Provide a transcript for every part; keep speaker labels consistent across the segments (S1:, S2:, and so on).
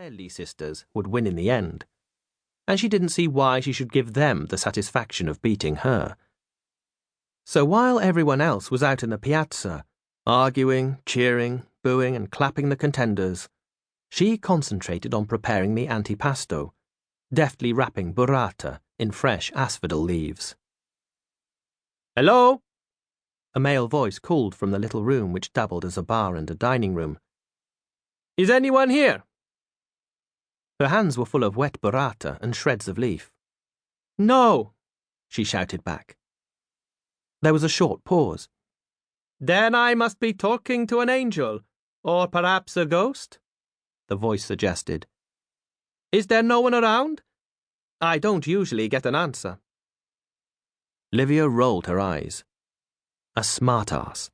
S1: Marelli sisters would win in the end, and she didn't see why she should give them the satisfaction of beating her. So while everyone else was out in the piazza, arguing, cheering, booing and clapping the contenders, she concentrated on preparing the antipasto, deftly wrapping burrata in fresh asphodel leaves. "Hello?" A male voice called from the little room which doubled as a bar and a dining room. "Is anyone here?" Her hands were full of wet burrata and shreds of leaf. "No," she shouted back. There was a short pause. "Then I must be talking to an angel, or perhaps a ghost," the voice suggested. "Is there no one around? I don't usually get an answer." Livia rolled her eyes. A smart-ass.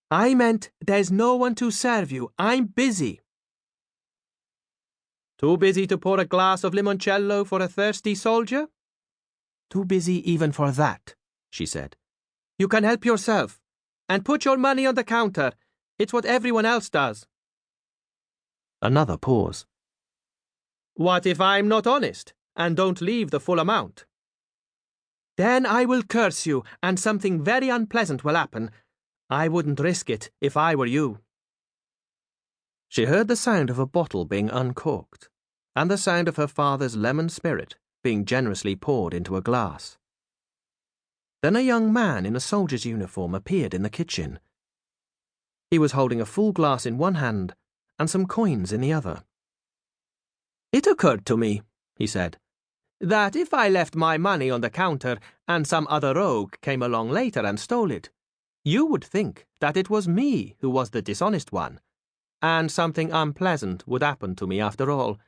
S1: "I meant there's no one to serve you. I'm busy." "Too busy to pour a glass of limoncello for a thirsty soldier?" "Too busy even for that," she said. "You can help yourself. And put your money on the counter. It's what everyone else does." Another pause. "What if I'm not honest and don't leave the full amount?" "Then I will curse you, and something very unpleasant will happen. I wouldn't risk it if I were you." She heard the sound of a bottle being uncorked, and the sound of her father's lemon spirit being generously poured into a glass. Then a young man in a soldier's uniform appeared in the kitchen. He was holding a full glass in one hand and some coins in the other. "It occurred to me," he said, "that if I left my money on the counter and some other rogue came along later and stole it, you would think that it was me who was the dishonest one, and something unpleasant would happen to me after all,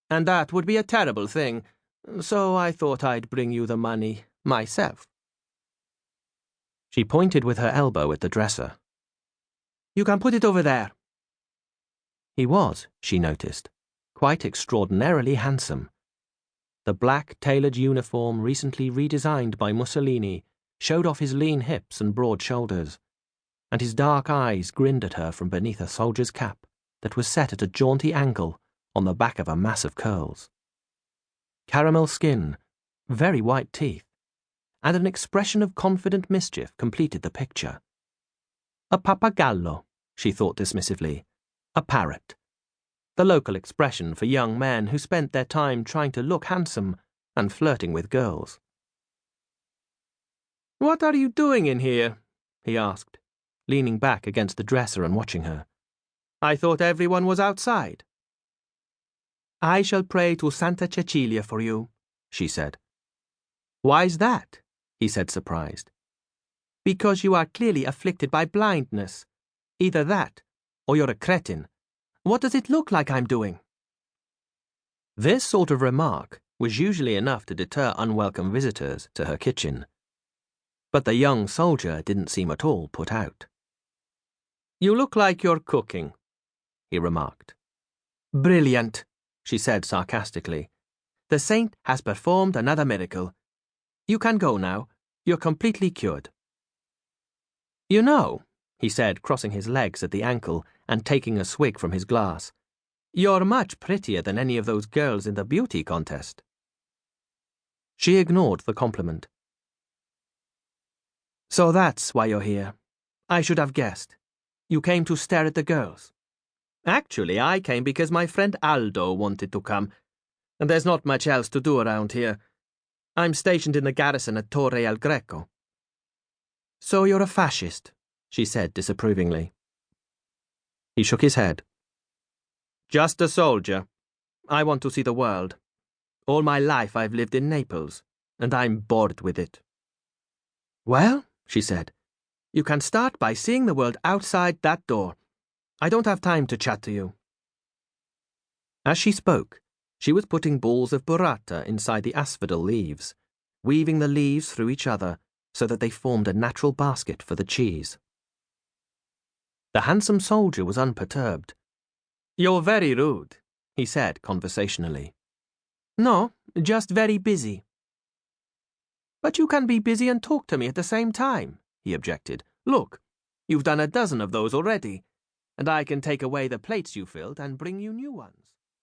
S1: and that would be a terrible thing, so I thought I'd bring you the money myself." She pointed with her elbow at the dresser. "You can put it over there." He was, she noticed, quite extraordinarily handsome. The black tailored uniform recently redesigned by Mussolini showed off his lean hips and broad shoulders, and his dark eyes grinned at her from beneath a soldier's cap that was set at a jaunty angle on the back of a mass of curls. Caramel skin, very white teeth, and an expression of confident mischief completed the picture. A pappagallo, she thought dismissively, a parrot, the local expression for young men who spent their time trying to look handsome and flirting with girls. "What are you doing in here?" he asked, leaning back against the dresser and watching her. "I thought everyone was outside." "I shall pray to Santa Cecilia for you," she said. "Why's that?" he said, surprised. "Because you are clearly afflicted by blindness. Either that, or you're a cretin. What does it look like I'm doing?" This sort of remark was usually enough to deter unwelcome visitors to her kitchen. But the young soldier didn't seem at all put out. "You look like you're cooking," he remarked. "Brilliant," she said sarcastically. "The saint has performed another miracle. You can go now. You're completely cured." "You know," he said, crossing his legs at the ankle and taking a swig from his glass, "you're much prettier than any of those girls in the beauty contest." She ignored the compliment. "So that's why you're here. I should have guessed. You came to stare at the girls." "Actually, I came because my friend Aldo wanted to come, and there's not much else to do around here. I'm stationed in the garrison at Torre El Greco." "So you're a fascist," she said disapprovingly. He shook his head. "Just a soldier. I want to see the world. All my life I've lived in Naples, and I'm bored with it." "Well," she said, "you can start by seeing the world outside that door. I don't have time to chat to you." As she spoke, she was putting balls of burrata inside the asphodel leaves, weaving the leaves through each other so that they formed a natural basket for the cheese. The handsome soldier was unperturbed. "You're very rude," he said conversationally. "No, just very busy." "But you can be busy and talk to me at the same time," he objected. "Look, you've done a dozen of those already, and I can take away the plates you filled and bring you new ones."